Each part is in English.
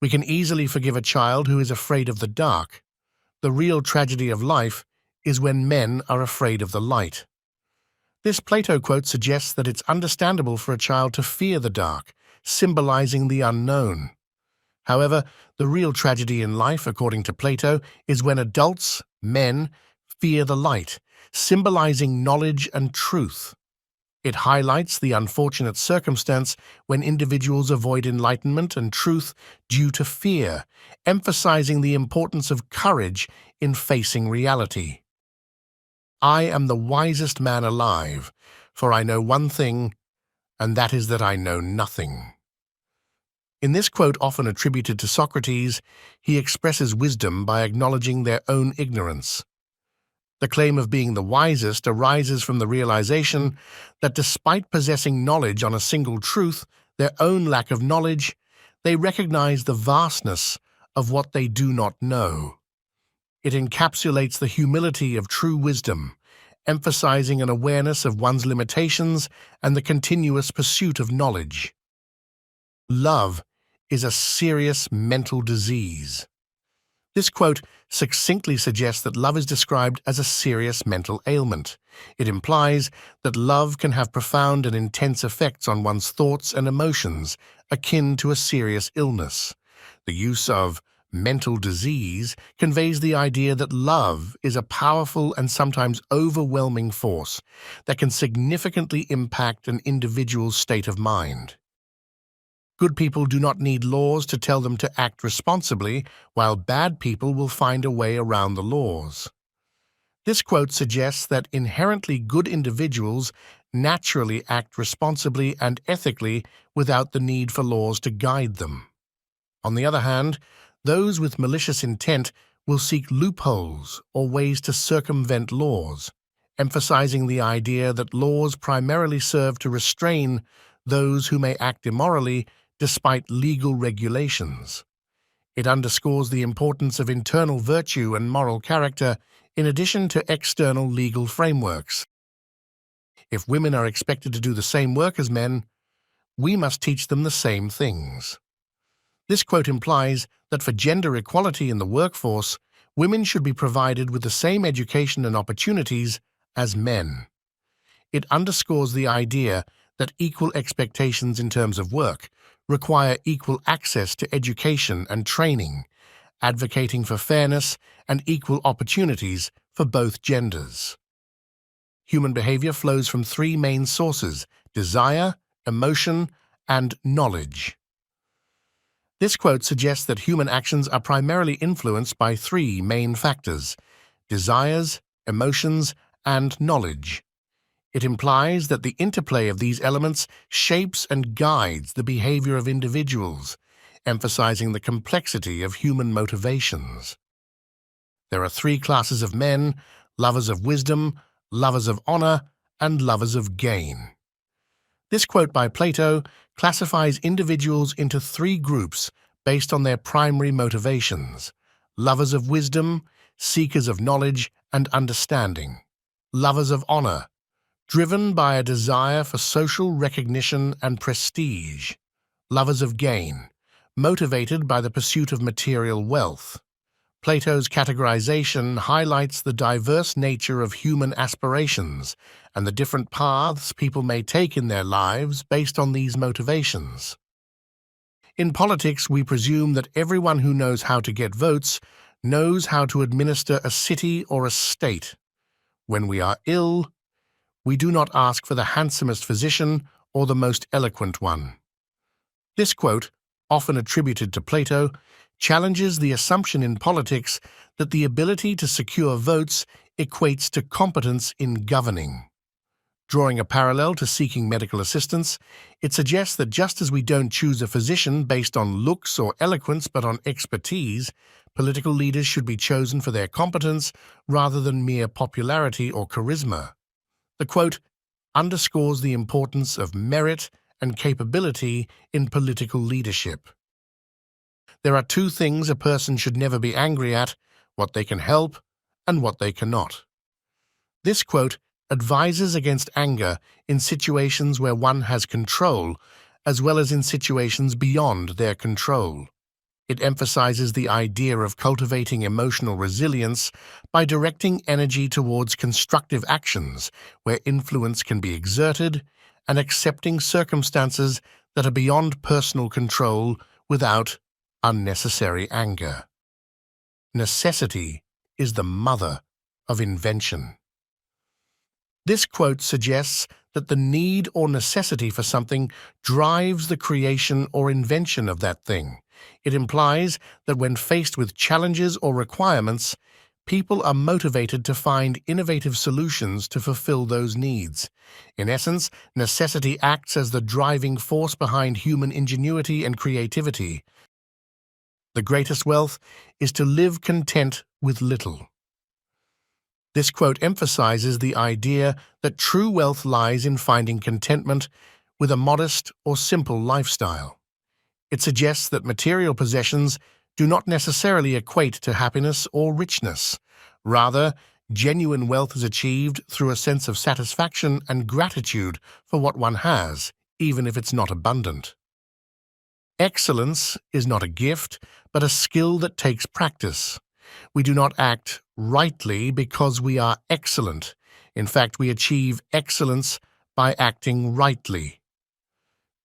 We can easily forgive a child who is afraid of the dark. The real tragedy of life is when men are afraid of the light. This Plato quote suggests that it's understandable for a child to fear the dark, symbolizing the unknown. However, the real tragedy in life, according to Plato, is when adults, men, fear the light, symbolizing knowledge and truth. It highlights the unfortunate circumstance when individuals avoid enlightenment and truth due to fear, emphasizing the importance of courage in facing reality. I am the wisest man alive, for I know one thing, and that is that I know nothing. In this quote, often attributed to Socrates, he expresses wisdom by acknowledging their own ignorance. The claim of being the wisest arises from the realization that despite possessing knowledge on a single truth, their own lack of knowledge, they recognize the vastness of what they do not know. It encapsulates the humility of true wisdom, emphasizing an awareness of one's limitations and the continuous pursuit of knowledge. Love is a serious mental disease. This quote succinctly suggests that love is described as a serious mental ailment. It implies that love can have profound and intense effects on one's thoughts and emotions, akin to a serious illness. The use of mental disease conveys the idea that love is a powerful and sometimes overwhelming force that can significantly impact an individual's state of mind. Good people do not need laws to tell them to act responsibly, while bad people will find a way around the laws. This quote suggests that inherently good individuals naturally act responsibly and ethically without the need for laws to guide them. On the other hand, those with malicious intent will seek loopholes or ways to circumvent laws, emphasizing the idea that laws primarily serve to restrain those who may act immorally despite legal regulations. It underscores the importance of internal virtue and moral character in addition to external legal frameworks. If women are expected to do the same work as men, we must teach them the same things. This quote implies that for gender equality in the workforce, women should be provided with the same education and opportunities as men. It underscores the idea that equal expectations in terms of work require equal access to education and training, advocating for fairness and equal opportunities for both genders. Human behavior flows from three main sources: desire, emotion, and knowledge. This quote suggests that human actions are primarily influenced by three main factors: desires, emotions, and knowledge. It implies that the interplay of these elements shapes and guides the behavior of individuals, emphasizing the complexity of human motivations. There are three classes of men: lovers of wisdom, lovers of honor, and lovers of gain. This quote by Plato classifies individuals into three groups based on their primary motivations: lovers of wisdom, seekers of knowledge and understanding; lovers of honor, driven by a desire for social recognition and prestige; lovers of gain, motivated by the pursuit of material wealth. Plato's categorization highlights the diverse nature of human aspirations and the different paths people may take in their lives based on these motivations. In politics, we presume that everyone who knows how to get votes knows how to administer a city or a state. When we are ill, we do not ask for the handsomest physician or the most eloquent one. This quote, often attributed to Plato, challenges the assumption in politics that the ability to secure votes equates to competence in governing. Drawing a parallel to seeking medical assistance, it suggests that just as we don't choose a physician based on looks or eloquence but on expertise, political leaders should be chosen for their competence rather than mere popularity or charisma. The quote underscores the importance of merit and capability in political leadership. There are two things a person should never be angry at: what they can help and what they cannot. This quote advises against anger in situations where one has control, as well as in situations beyond their control. It emphasizes the idea of cultivating emotional resilience by directing energy towards constructive actions where influence can be exerted and accepting circumstances that are beyond personal control without unnecessary anger. Necessity is the mother of invention. This quote suggests that the need or necessity for something drives the creation or invention of that thing. It implies that when faced with challenges or requirements, people are motivated to find innovative solutions to fulfill those needs. In essence, necessity acts as the driving force behind human ingenuity and creativity. The greatest wealth is to live content with little. This quote emphasizes the idea that true wealth lies in finding contentment with a modest or simple lifestyle. It suggests that material possessions do not necessarily equate to happiness or richness. Rather, genuine wealth is achieved through a sense of satisfaction and gratitude for what one has, even if it's not abundant. Excellence is not a gift, but a skill that takes practice. We do not act rightly because we are excellent. In fact, we achieve excellence by acting rightly.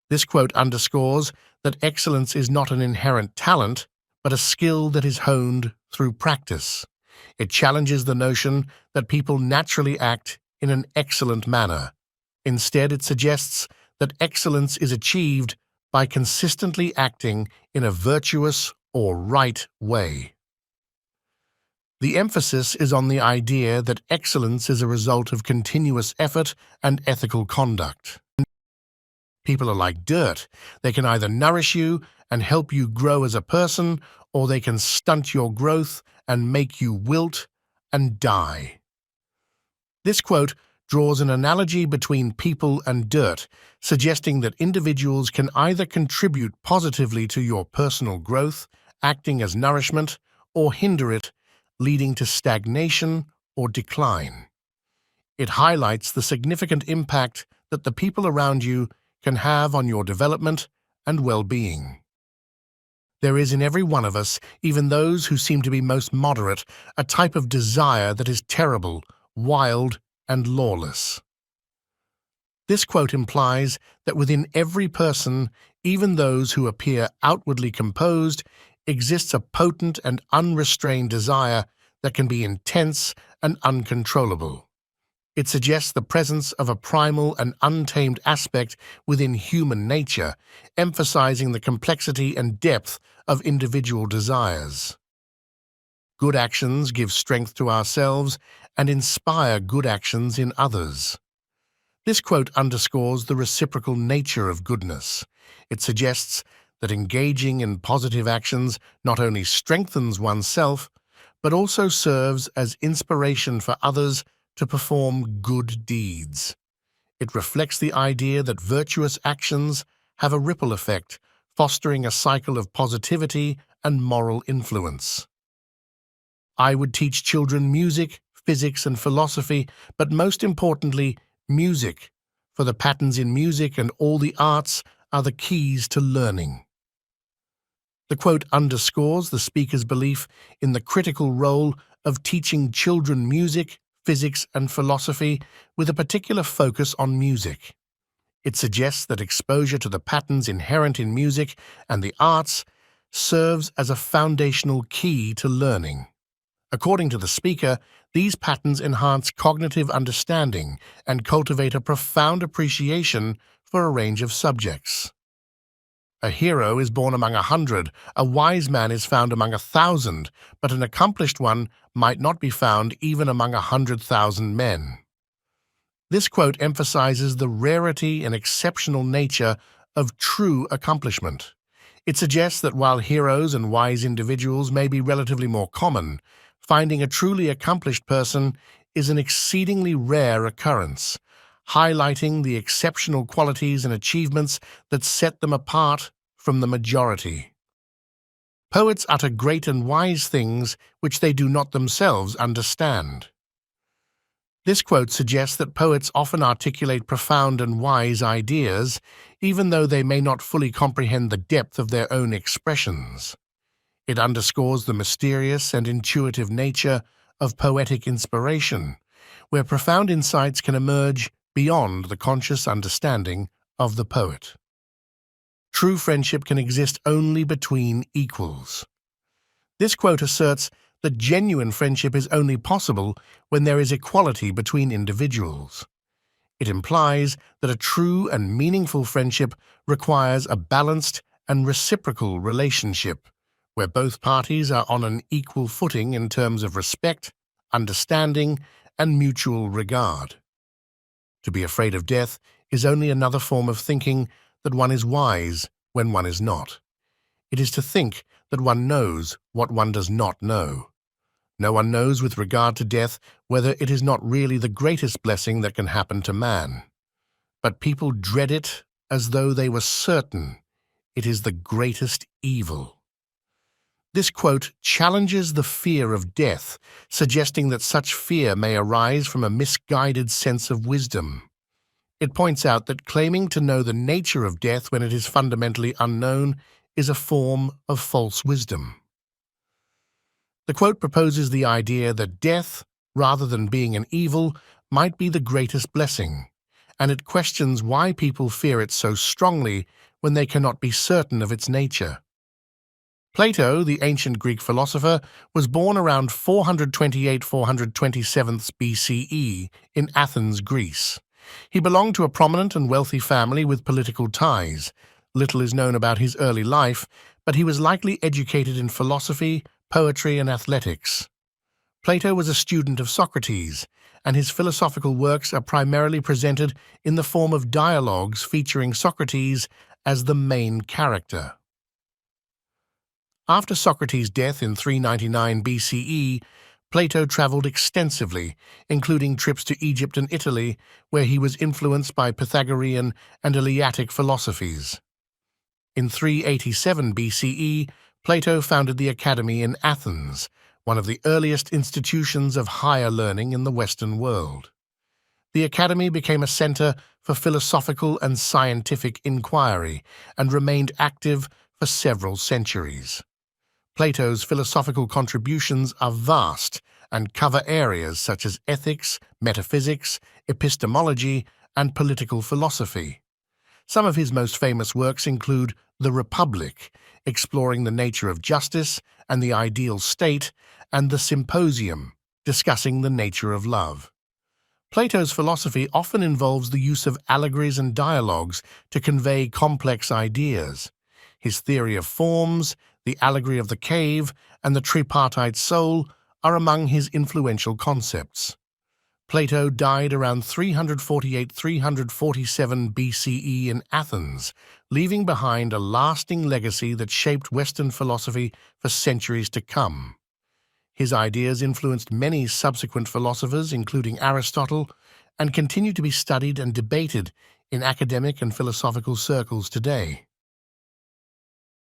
This quote underscores that excellence is not an inherent talent, but a skill that is honed through practice. It challenges the notion that people naturally act in an excellent manner. Instead, it suggests that excellence is achieved by consistently acting in a virtuous or right way. The emphasis is on the idea that excellence is a result of continuous effort and ethical conduct. People are like dirt. They can either nourish you and help you grow as a person, or they can stunt your growth and make you wilt and die. This quote draws an analogy between people and dirt, suggesting that individuals can either contribute positively to your personal growth, acting as nourishment, or hinder it, leading to stagnation or decline. It highlights the significant impact that the people around you can have on your development and well-being. There is in every one of us, even those who seem to be most moderate, a type of desire that is terrible, wild, and lawless. This quote implies that within every person, even those who appear outwardly composed, exists a potent and unrestrained desire that can be intense and uncontrollable. It suggests the presence of a primal and untamed aspect within human nature, emphasizing the complexity and depth of individual desires. Good actions give strength to ourselves and inspire good actions in others. This quote underscores the reciprocal nature of goodness. It suggests that engaging in positive actions not only strengthens oneself, but also serves as inspiration for others to perform good deeds. It reflects the idea that virtuous actions have a ripple effect, fostering a cycle of positivity and moral influence. I would teach children music, physics, and philosophy, but most importantly, music, for the patterns in music and all the arts are the keys to learning. The quote underscores the speaker's belief in the critical role of teaching children music, physics, and philosophy with a particular focus on music. It suggests that exposure to the patterns inherent in music and the arts serves as a foundational key to learning. According to the speaker, these patterns enhance cognitive understanding and cultivate a profound appreciation for a range of subjects. A hero is born among 100, a wise man is found among 1,000, but an accomplished one might not be found even among 100,000 men. This quote emphasizes the rarity and exceptional nature of true accomplishment. It suggests that while heroes and wise individuals may be relatively more common, finding a truly accomplished person is an exceedingly rare occurrence, highlighting the exceptional qualities and achievements that set them apart from the majority. Poets utter great and wise things which they do not themselves understand. This quote suggests that poets often articulate profound and wise ideas, even though they may not fully comprehend the depth of their own expressions. It underscores the mysterious and intuitive nature of poetic inspiration, where profound insights can emerge beyond the conscious understanding of the poet. True friendship can exist only between equals. This quote asserts that genuine friendship is only possible when there is equality between individuals. It implies that a true and meaningful friendship requires a balanced and reciprocal relationship, where both parties are on an equal footing in terms of respect, understanding, and mutual regard. To be afraid of death is only another form of thinking that one is wise when one is not. It is to think that one knows what one does not know. No one knows with regard to death whether it is not really the greatest blessing that can happen to man. But people dread it as though they were certain it is the greatest evil. This quote challenges the fear of death, suggesting that such fear may arise from a misguided sense of wisdom. It points out that claiming to know the nature of death when it is fundamentally unknown is a form of false wisdom. The quote proposes the idea that death, rather than being an evil, might be the greatest blessing, and it questions why people fear it so strongly when they cannot be certain of its nature. Plato, the ancient Greek philosopher, was born around 428–427 BCE in Athens, Greece. He belonged to a prominent and wealthy family with political ties. Little is known about his early life, but he was likely educated in philosophy, poetry, and athletics. Plato was a student of Socrates, and his philosophical works are primarily presented in the form of dialogues featuring Socrates as the main character. After Socrates' death in 399 BCE, Plato traveled extensively, including trips to Egypt and Italy, where he was influenced by Pythagorean and Eleatic philosophies. In 387 BCE, Plato founded the Academy in Athens, one of the earliest institutions of higher learning in the Western world. The Academy became a center for philosophical and scientific inquiry and remained active for several centuries. Plato's philosophical contributions are vast and cover areas such as ethics, metaphysics, epistemology, and political philosophy. Some of his most famous works include The Republic, exploring the nature of justice and the ideal state, and The Symposium, discussing the nature of love. Plato's philosophy often involves the use of allegories and dialogues to convey complex ideas. His theory of forms, the allegory of the cave, and the tripartite soul are among his influential concepts. Plato died around 348–347 BCE in Athens, leaving behind a lasting legacy that shaped Western philosophy for centuries to come. His ideas influenced many subsequent philosophers, including Aristotle, and continue to be studied and debated in academic and philosophical circles today.